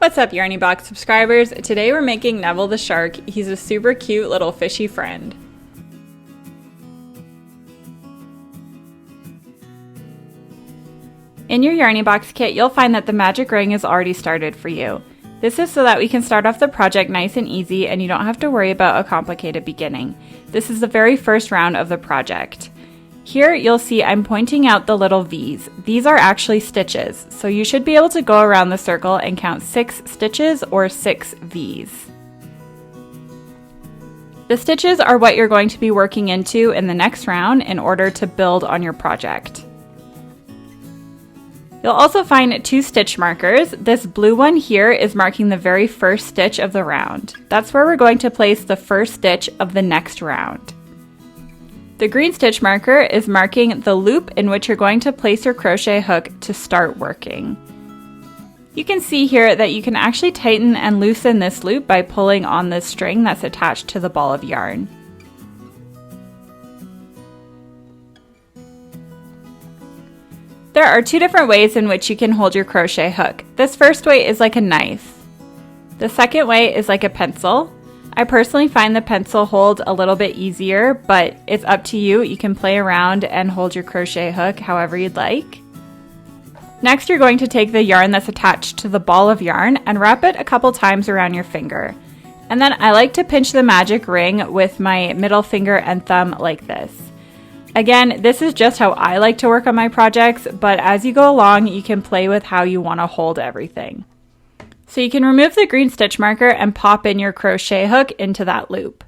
What's up, Yarny Box subscribers? Today we're making Neville the shark. He's a super cute little fishy friend. In your Yarny Box kit, you'll find that the magic ring is already started for you. This is so that we can start off the project nice and easy and you don't have to worry about a complicated beginning. This is the very first round of the project. Here you'll see I'm pointing out the little V's. These are actually stitches, so you should be able to go around the circle and count 6 stitches or 6 V's. The stitches are what you're going to be working into in the next round in order to build on your project. You'll also find 2 stitch markers. This blue one here is marking the very first stitch of the round. That's where we're going to place the first stitch of the next round. The green stitch marker is marking the loop in which you're going to place your crochet hook to start working. You can see here that you can actually tighten and loosen this loop by pulling on this string that's attached to the ball of yarn. There are 2 different ways in which you can hold your crochet hook. This first way is like a knife. The second way is like a pencil. I personally find the pencil hold a little bit easier, but it's up to you. You can play around and hold your crochet hook however you'd like. Next, you're going to take the yarn that's attached to the ball of yarn and wrap it a couple times around your finger. And then I like to pinch the magic ring with my middle finger and thumb like this. Again, this is just how I like to work on my projects, but as you go along, you can play with how you want to hold everything. So you can remove the green stitch marker and pop in your crochet hook into that loop.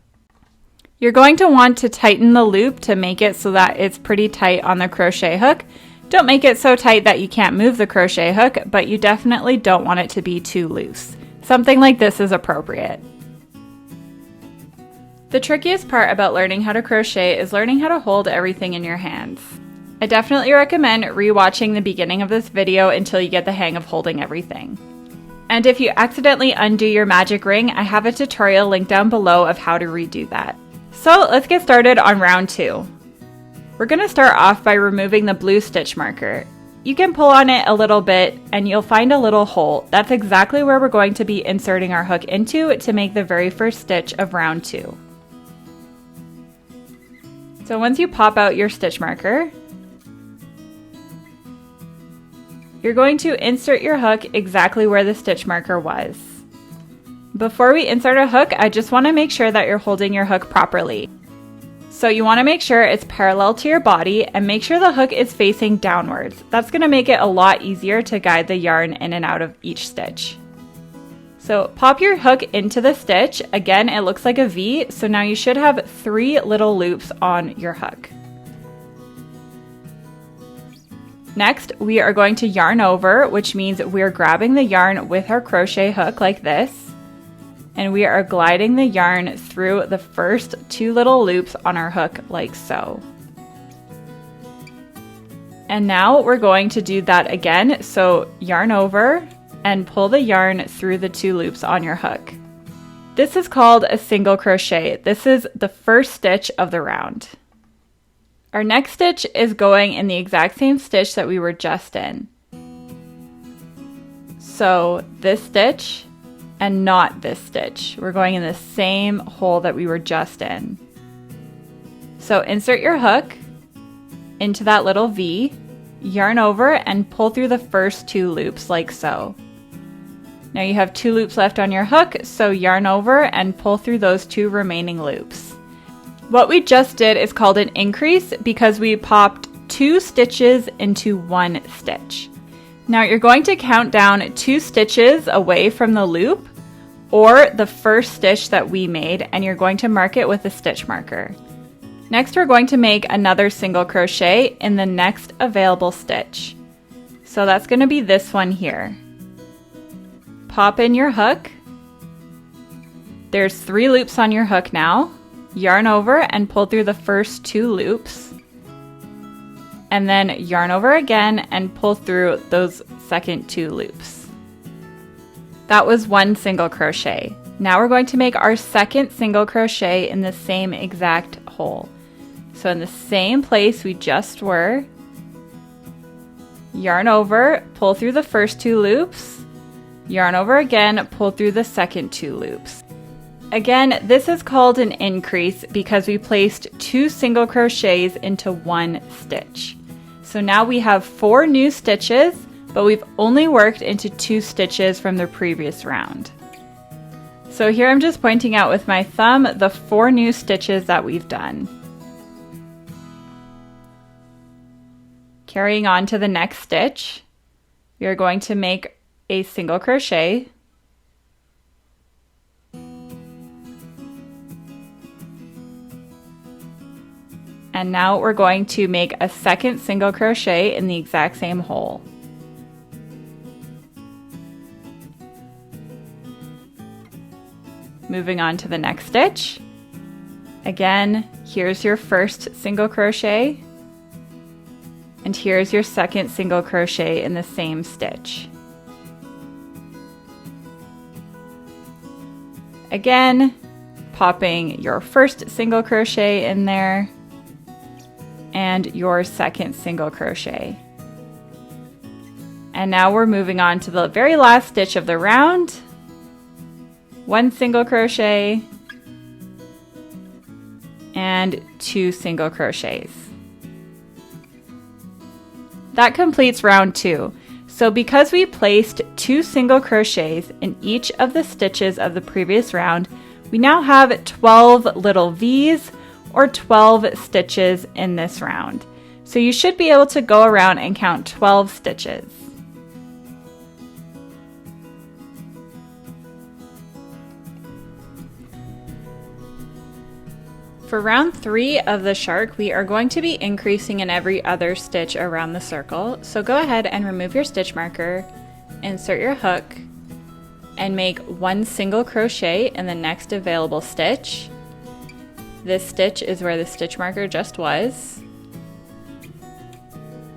You're going to want to tighten the loop to make it so that it's pretty tight on the crochet hook. Don't make it so tight that you can't move the crochet hook, but you definitely don't want it to be too loose. Something like this is appropriate. The trickiest part about learning how to crochet is learning how to hold everything in your hands. I definitely recommend rewatching the beginning of this video until you get the hang of holding everything. And if you accidentally undo your magic ring, I have a tutorial linked down below of how to redo that. So let's get started on round 2. We're going to start off by removing the blue stitch marker. You can pull on it a little bit and you'll find a little hole. That's exactly where we're going to be inserting our hook into to make the very first stitch of round 2. So once you pop out your stitch marker, you're going to insert your hook exactly where the stitch marker was. Before we insert a hook, I just want to make sure that you're holding your hook properly. So you want to make sure it's parallel to your body and make sure the hook is facing downwards. That's going to make it a lot easier to guide the yarn in and out of each stitch. So pop your hook into the stitch. Again, it looks like a V, so now you should have 3 little loops on your hook. Next, we are going to yarn over, which means we're grabbing the yarn with our crochet hook like this, and we are gliding the yarn through the first 2 little loops on our hook like so. And now we're going to do that again, so yarn over and pull the yarn through the 2 loops on your hook. This is called a single crochet. This is the first stitch of the round. Our next stitch is going in the exact same stitch that we were just in. So this stitch and not this stitch. We're going in the same hole that we were just in. So insert your hook into that little V, yarn over and pull through the first 2 loops like so. Now you have 2 loops left on your hook, so yarn over and pull through those 2 remaining loops. What we just did is called an increase because we popped 2 stitches into 1 stitch. Now you're going to count down 2 stitches away from the loop or the first stitch that we made, and you're going to mark it with a stitch marker. Next, we're going to make another single crochet in the next available stitch. So that's going to be this one here. Pop in your hook. There's 3 loops on your hook now. Yarn over and pull through the first 2 loops. And then yarn over again and pull through those second 2 loops. That was 1 single crochet. Now we're going to make our second single crochet in the same exact hole. So in the same place we just were, yarn over, pull through the first 2 loops, Yarn over again, pull through the second 2 loops. Again, this is called an increase because we placed 2 single crochets into 1 stitch. So now we have 4 new stitches, but we've only worked into 2 stitches from the previous round. So here I'm just pointing out with my thumb the 4 new stitches that we've done. Carrying on to the next stitch, we are going to make a single crochet, and now we're going to make a second single crochet in the exact same hole. Moving on to the next stitch. Again, here's your first single crochet, and here's your second single crochet in the same stitch. Again, popping your first single crochet in there and your second single crochet. And now we're moving on to the very last stitch of the round. 1 single crochet and 2 single crochets. That completes round 2. So because we placed 2 single crochets in each of the stitches of the previous round, we now have 12 little V's or 12 stitches in this round. So you should be able to go around and count 12 stitches. For round 3 of the shark, we are going to be increasing in every other stitch around the circle. So go ahead and remove your stitch marker, insert your hook, and make 1 single crochet in the next available stitch. This stitch is where the stitch marker just was.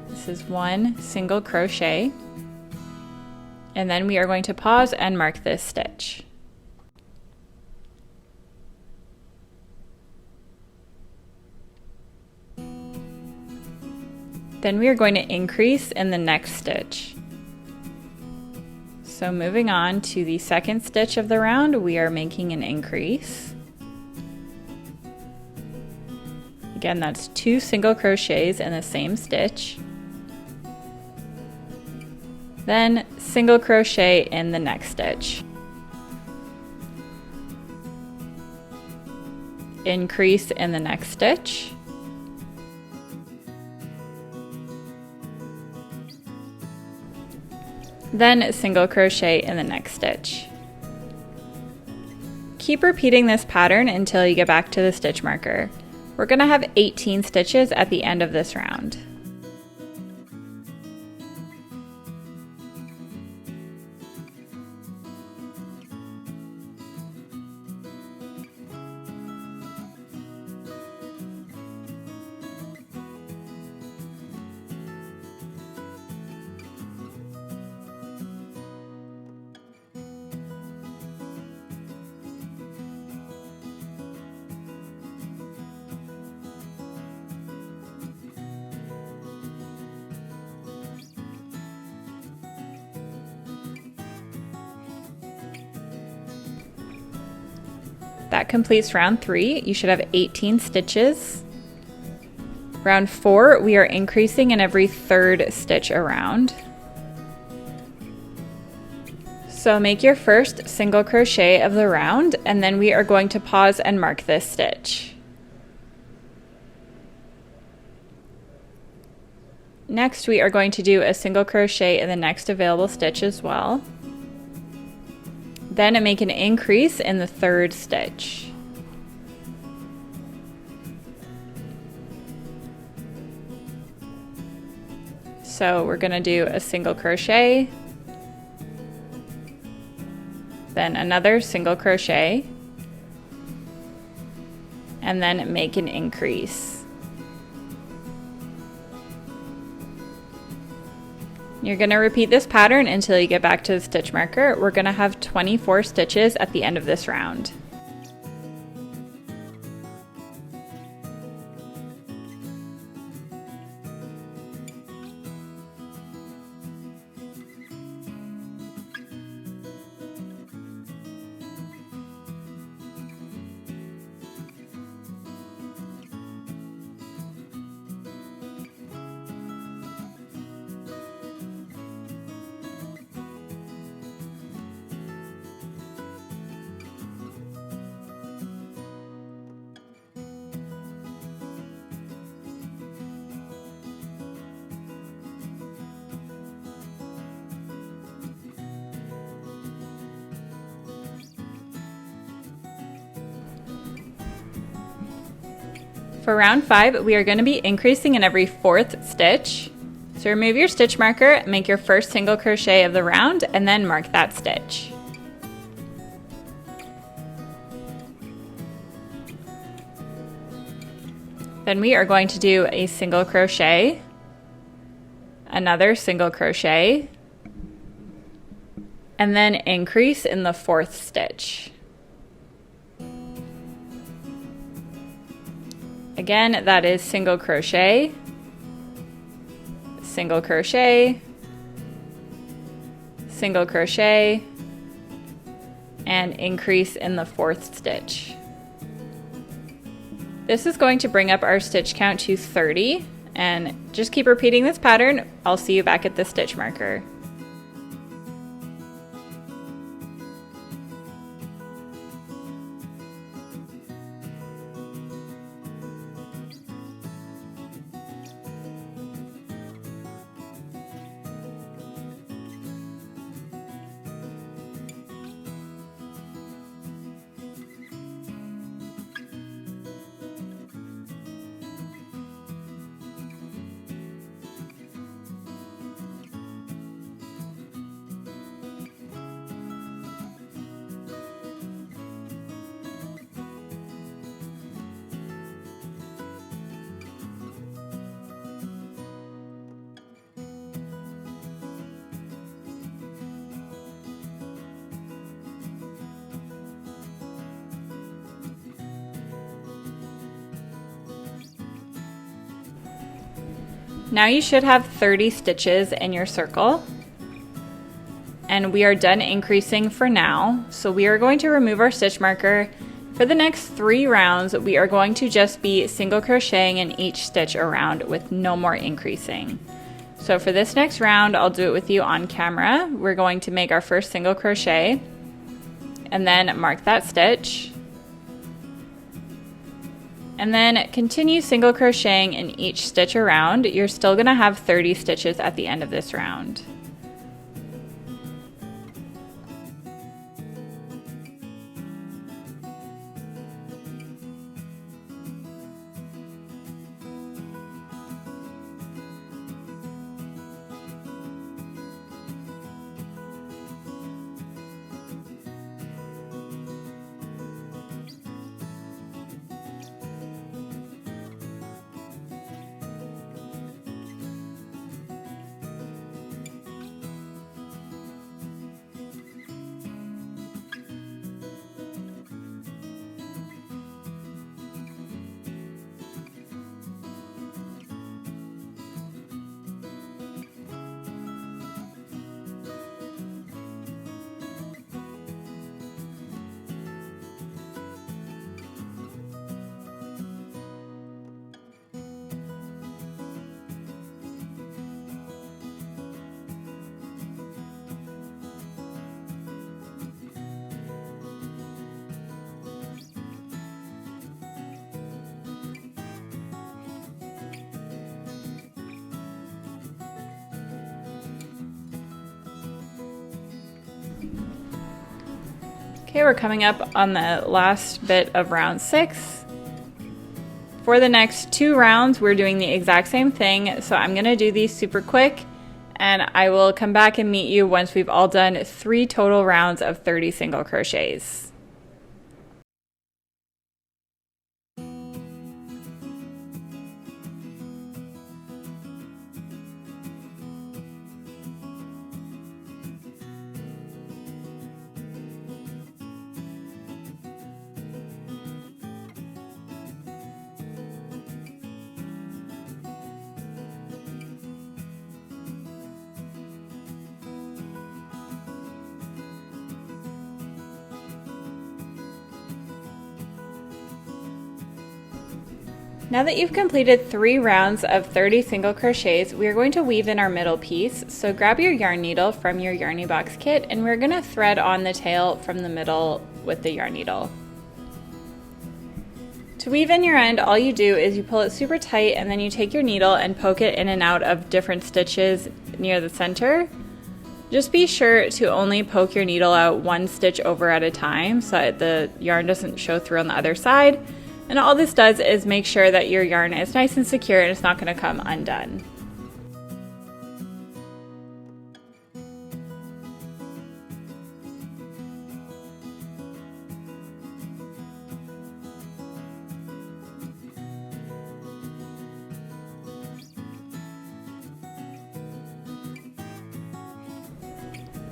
This is 1 single crochet. And then we are going to pause and mark this stitch. Then we are going to increase in the next stitch. So moving on to the second stitch of the round, we are making an increase. Again, that's 2 single crochets in the same stitch. Then single crochet in the next stitch. Increase in the next stitch. Then single crochet in the next stitch. Keep repeating this pattern until you get back to the stitch marker. We're going to have 18 stitches at the end of this round. That completes round 3. You should have 18 stitches. Round 4, we are increasing in every third stitch around. So make your first single crochet of the round, and then we are going to pause and mark this stitch. Next, we are going to do a single crochet in the next available stitch as well. Then make an increase in the third stitch. So we're going to do a single crochet, then another single crochet, and then make an increase. You're going to repeat this pattern until you get back to the stitch marker. We're going to have 24 stitches at the end of this round. For round 5, we are going to be increasing in every 4th stitch. So remove your stitch marker, make your first single crochet of the round, and then mark that stitch. Then we are going to do a single crochet, another single crochet, and then increase in the 4th stitch. Again, that is single crochet, single crochet, single crochet, and increase in the 4th stitch. This is going to bring up our stitch count to 30, and just keep repeating this pattern. I'll see you back at the stitch marker. Now you should have 30 stitches in your circle, and we are done increasing for now. So we are going to remove our stitch marker. For the next 3 rounds, we are going to just be single crocheting in each stitch around with no more increasing. So for this next round, I'll do it with you on camera. We're going to make our first single crochet and then mark that stitch. And then continue single crocheting in each stitch around. You're still going to have 30 stitches at the end of this round. Okay, we're coming up on the last bit of round 6. For the next 2 rounds, we're doing the exact same thing, so I'm gonna do these super quick, and I will come back and meet you once we've all done 3 total rounds of 30 single crochets. Now that you've completed 3 rounds of 30 single crochets, we are going to weave in our middle piece. So grab your yarn needle from your Yarny Box kit, and we're going to thread on the tail from the middle with the yarn needle. To weave in your end, all you do is you pull it super tight, and then you take your needle and poke it in and out of different stitches near the center. Just be sure to only poke your needle out 1 stitch over at a time so that the yarn doesn't show through on the other side. And all this does is make sure that your yarn is nice and secure and it's not going to come undone.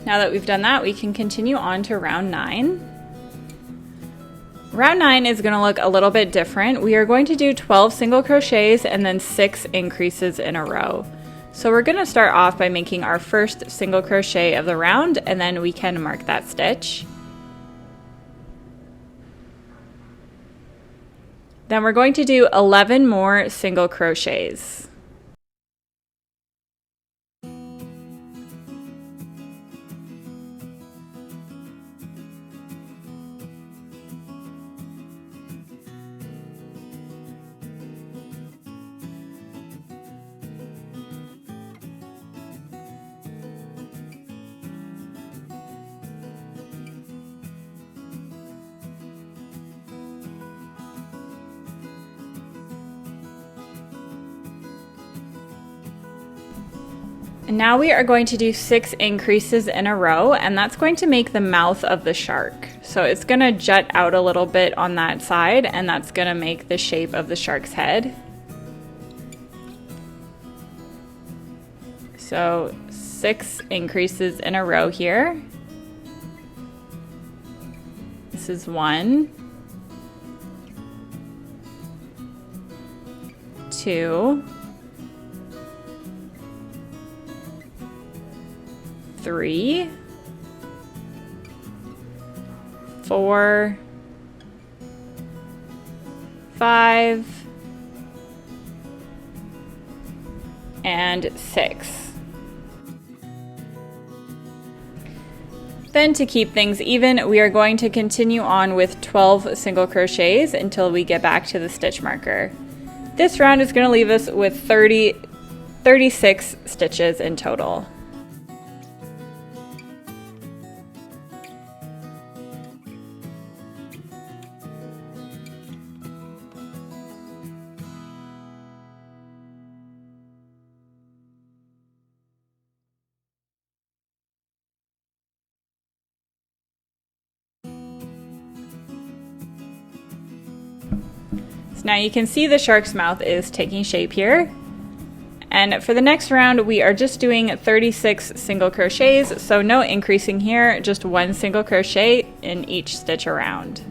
Now that we've done that, we can continue on to round 9. Round 9 is going to look a little bit different. We are going to do 12 single crochets and then 6 increases in a row. So we're going to start off by making our first single crochet of the round, and then we can mark that stitch. Then we're going to do 11 more single crochets. And now we are going to do 6 increases in a row, and that's going to make the mouth of the shark. So it's going to jut out a little bit on that side, and that's going to make the shape of the shark's head. So 6 increases in a row here. This is 1, 2, 3, 4, 5, and 6. Then to keep things even, we are going to continue on with 12 single crochets until we get back to the stitch marker. This round is going to leave us with 36 stitches in total. Now you can see the shark's mouth is taking shape here. And for the next round, we are just doing 36 single crochets, so no increasing here, just 1 single crochet in each stitch around.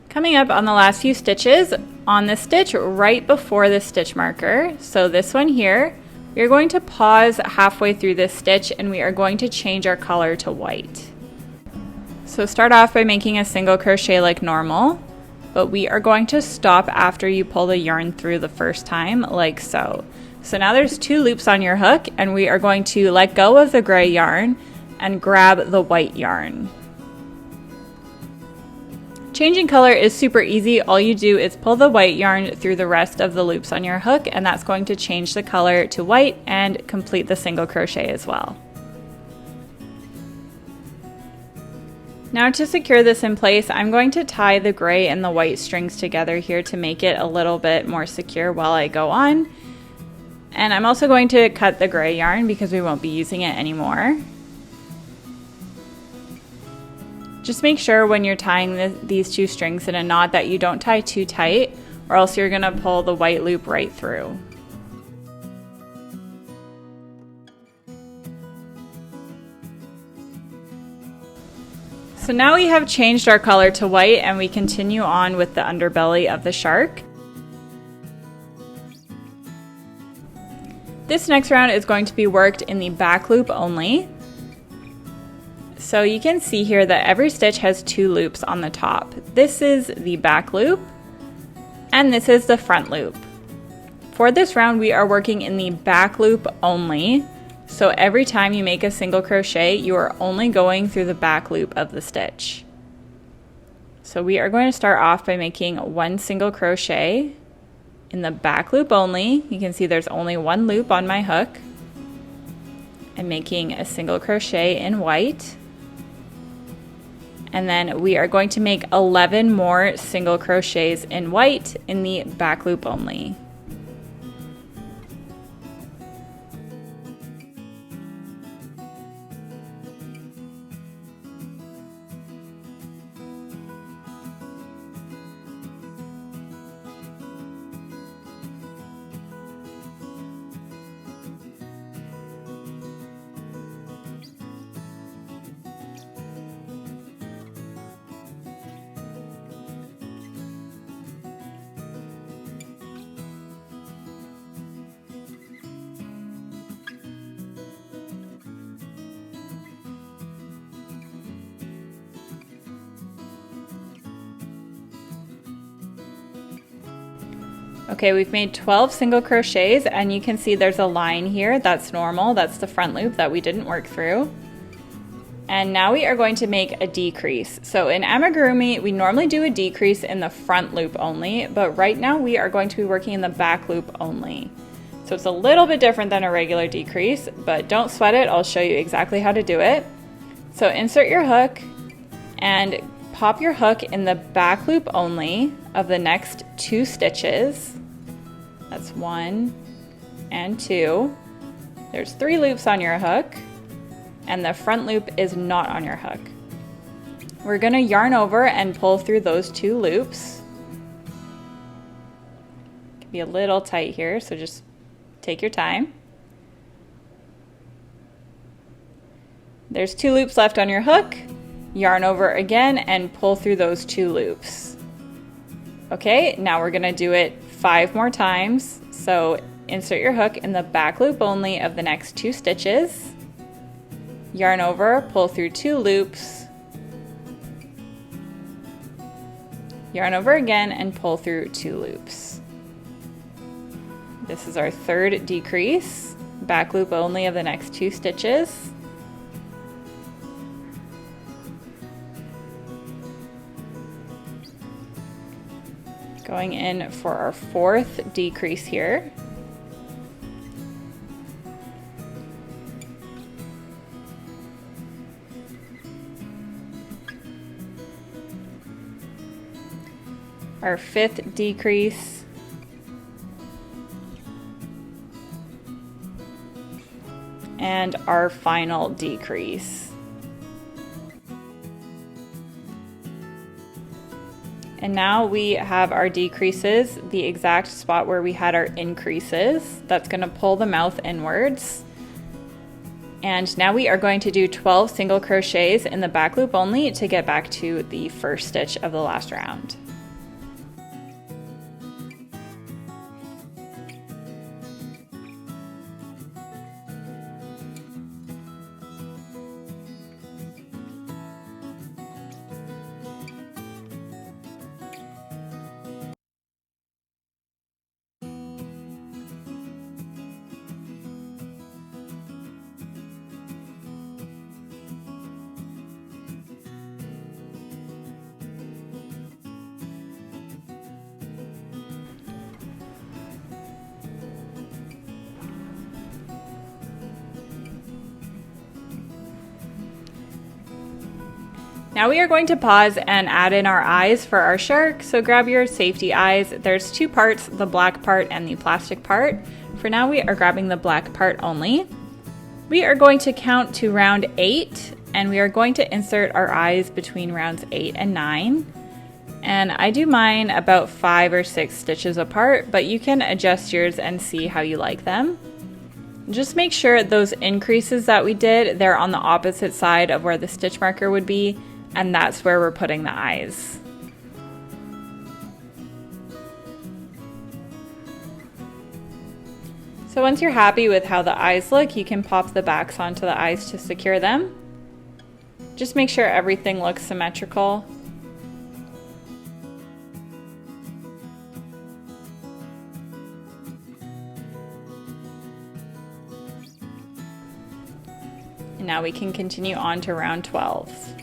Coming up on the last few stitches, on the stitch right before the stitch marker, so this one here, we are going to pause halfway through this stitch and we are going to change our color to white. So start off by making a single crochet like normal, but we are going to stop after you pull the yarn through the first time, like so. So now there's 2 loops on your hook and we are going to let go of the gray yarn and grab the white yarn. Changing color is super easy. All you do is pull the white yarn through the rest of the loops on your hook, and that's going to change the color to white and complete the single crochet as well. Now to secure this in place, I'm going to tie the gray and the white strings together here to make it a little bit more secure while I go on. And I'm also going to cut the gray yarn because we won't be using it anymore. Just make sure when you're tying these two strings in a knot that you don't tie too tight, or else you're going to pull the white loop right through. So now we have changed our color to white, and we continue on with the underbelly of the shark. This next round is going to be worked in the back loop only. So you can see here that every stitch has two loops on the top. This is the back loop, and this is the front loop. For this round, we are working in the back loop only. So every time you make a single crochet, you are only going through the back loop of the stitch. So we are going to start off by making one single crochet in the back loop only. You can see there's only one loop on my hook. I'm making a single crochet in white. And then we are going to make 11 more single crochets in white in the back loop only. Okay, we've made 12 single crochets, and you can see there's a line here. That's normal. That's the front loop that we didn't work through. And now we are going to make a decrease. So in amigurumi, we normally do a decrease in the front loop only, but right now we are going to be working in the back loop only. So it's a little bit different than a regular decrease, but don't sweat it. I'll show you exactly how to do it. So insert your hook and pop your hook in the back loop only of the next two stitches. That's 1 and 2. There's 3 loops on your hook, and the front loop is not on your hook. We're going to yarn over and pull through those 2 loops. It can be a little tight here, so just take your time. There's 2 loops left on your hook. Yarn over again and pull through those 2 loops. Okay, now we're going to do it 5 more times. So insert your hook in the back loop only of the next 2 stitches. Yarn over, pull through 2 loops. Yarn over again and pull through 2 loops. This is our 3rd decrease. Back loop only of the next 2 stitches. Going in for our 4th decrease here. Our 5th decrease. And our final decrease. And now we have our decreases, the exact spot where we had our increases. That's going to pull the mouth inwards. And now we are going to do 12 single crochets in the back loop only to get back to the first stitch of the last round. Now we are going to pause and add in our eyes for our shark, so grab your safety eyes. There's two parts, the black part and the plastic part. For now we are grabbing the black part only. We are going to count to round 8, and we are going to insert our eyes between rounds 8 and 9. And I do mine about 5 or 6 stitches apart, but you can adjust yours and see how you like them. Just make sure those increases that we did, they're on the opposite side of where the stitch marker would be, and that's where we're putting the eyes. So once you're happy with how the eyes look, you can pop the backs onto the eyes to secure them. Just make sure everything looks symmetrical. And now we can continue on to round 12.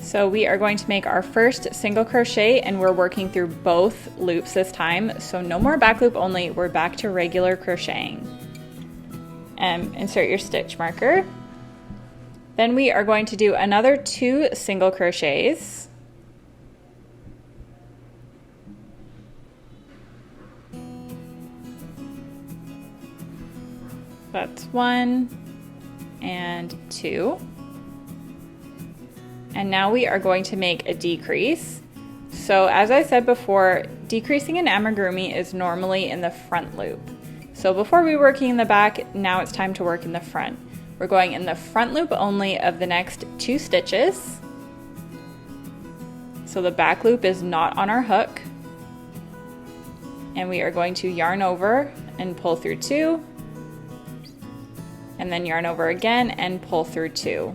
So we are going to make our first single crochet, and we're working through both loops this time. So no more back loop only, we're back to regular crocheting. Insert your stitch marker. Then we are going to do another 2 single crochets. That's 1 and 2. And now we are going to make a decrease. So as I said before, decreasing in amigurumi is normally in the front loop. So before we were working in the back, now it's time to work in the front. We're going in the front loop only of the next 2 stitches. So the back loop is not on our hook. And we are going to yarn over and pull through 2. And then yarn over again and pull through 2.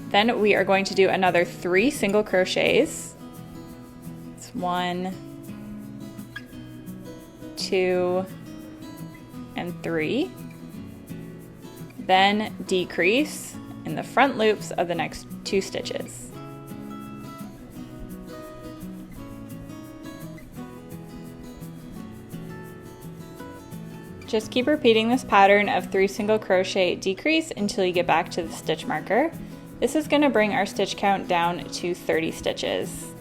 Then we are going to do another 3 single crochets. It's 1, 2, and 3. Then decrease in the front loops of the next 2 stitches. Just keep repeating this pattern of 3 single crochet decrease until you get back to the stitch marker. This is going to bring our stitch count down to 30 stitches.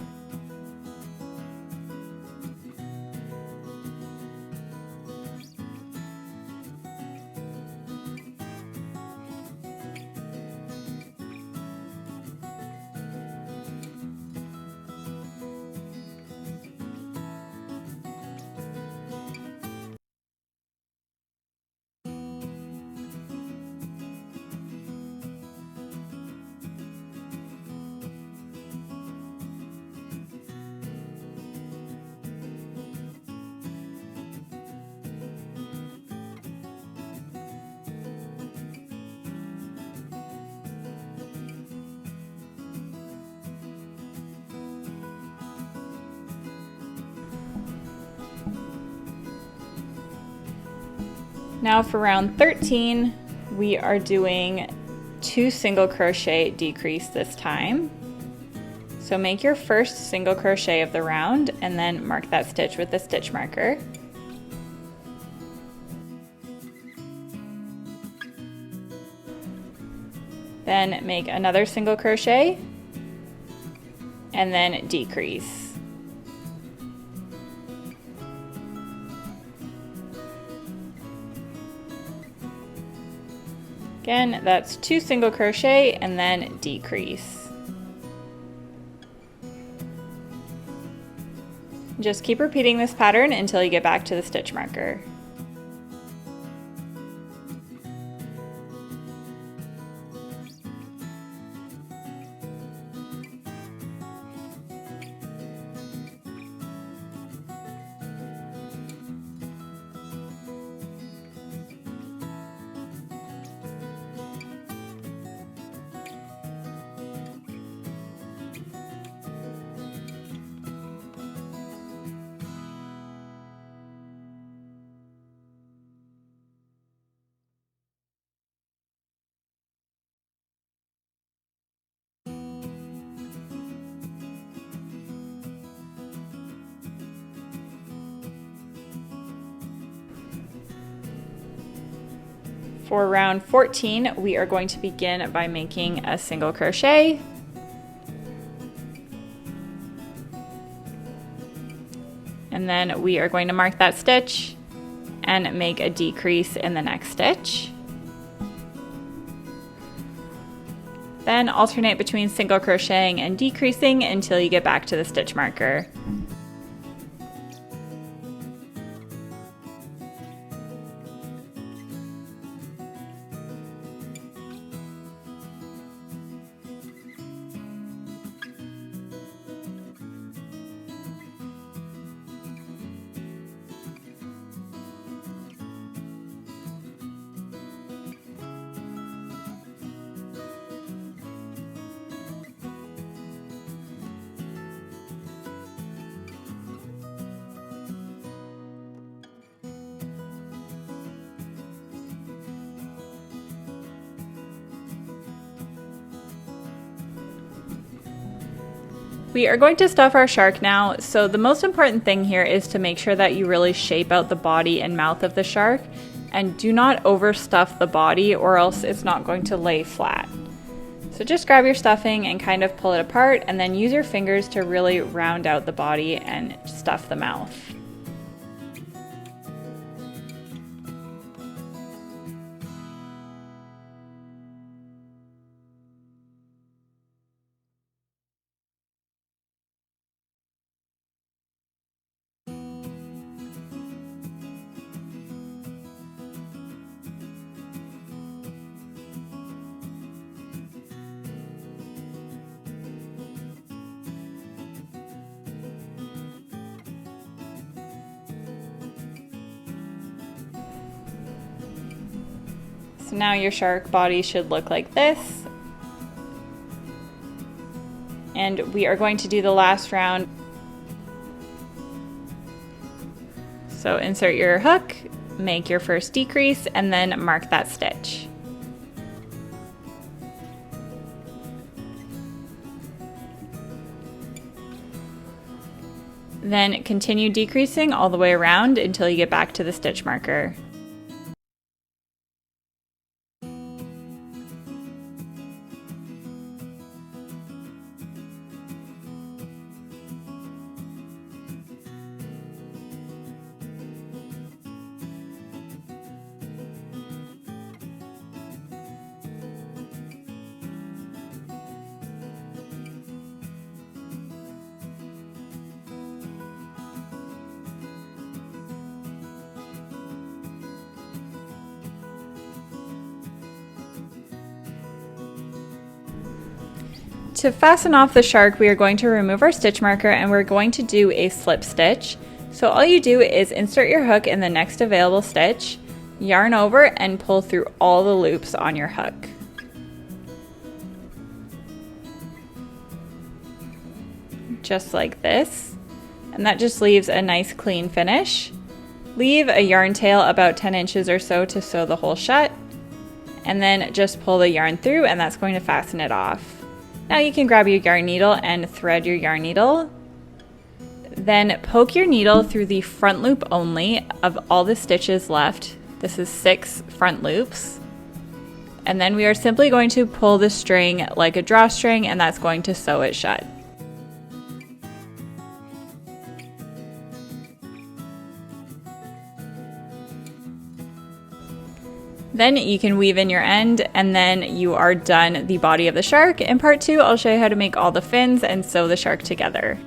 Now for round 13, we are doing 2 single crochet decrease this time. So make your first single crochet of the round and then mark that stitch with the stitch marker. Then make another single crochet and then decrease. Again, that's 2 single crochet and then decrease. Just keep repeating this pattern until you get back to the stitch marker. For round 14, we are going to begin by making a single crochet. And then we are going to mark that stitch and make a decrease in the next stitch. Then alternate between single crocheting and decreasing until you get back to the stitch marker. We are going to stuff our shark now, so the most important thing here is to make sure that you really shape out the body and mouth of the shark, and do not overstuff the body or else it's not going to lay flat. So just grab your stuffing and kind of pull it apart, and then use your fingers to really round out the body and stuff the mouth. So now your shark body should look like this. And we are going to do the last round. So insert your hook, make your first decrease, and then mark that stitch. Then continue decreasing all the way around until you get back to the stitch marker. To fasten off the shark, we are going to remove our stitch marker and we're going to do a slip stitch. So all you do is insert your hook in the next available stitch, yarn over, and pull through all the loops on your hook. Just like this. And that just leaves a nice clean finish. Leave a yarn tail about 10 inches or so to sew the hole shut, and then just pull the yarn through, and that's going to fasten it off. Now you can grab your yarn needle and thread your yarn needle. Then poke your needle through the front loop only of all the stitches left. This is 6 front loops. And then we are simply going to pull the string like a drawstring, and that's going to sew it shut. Then you can weave in your end, and then you are done the body of the shark. In part 2, I'll show you how to make all the fins and sew the shark together.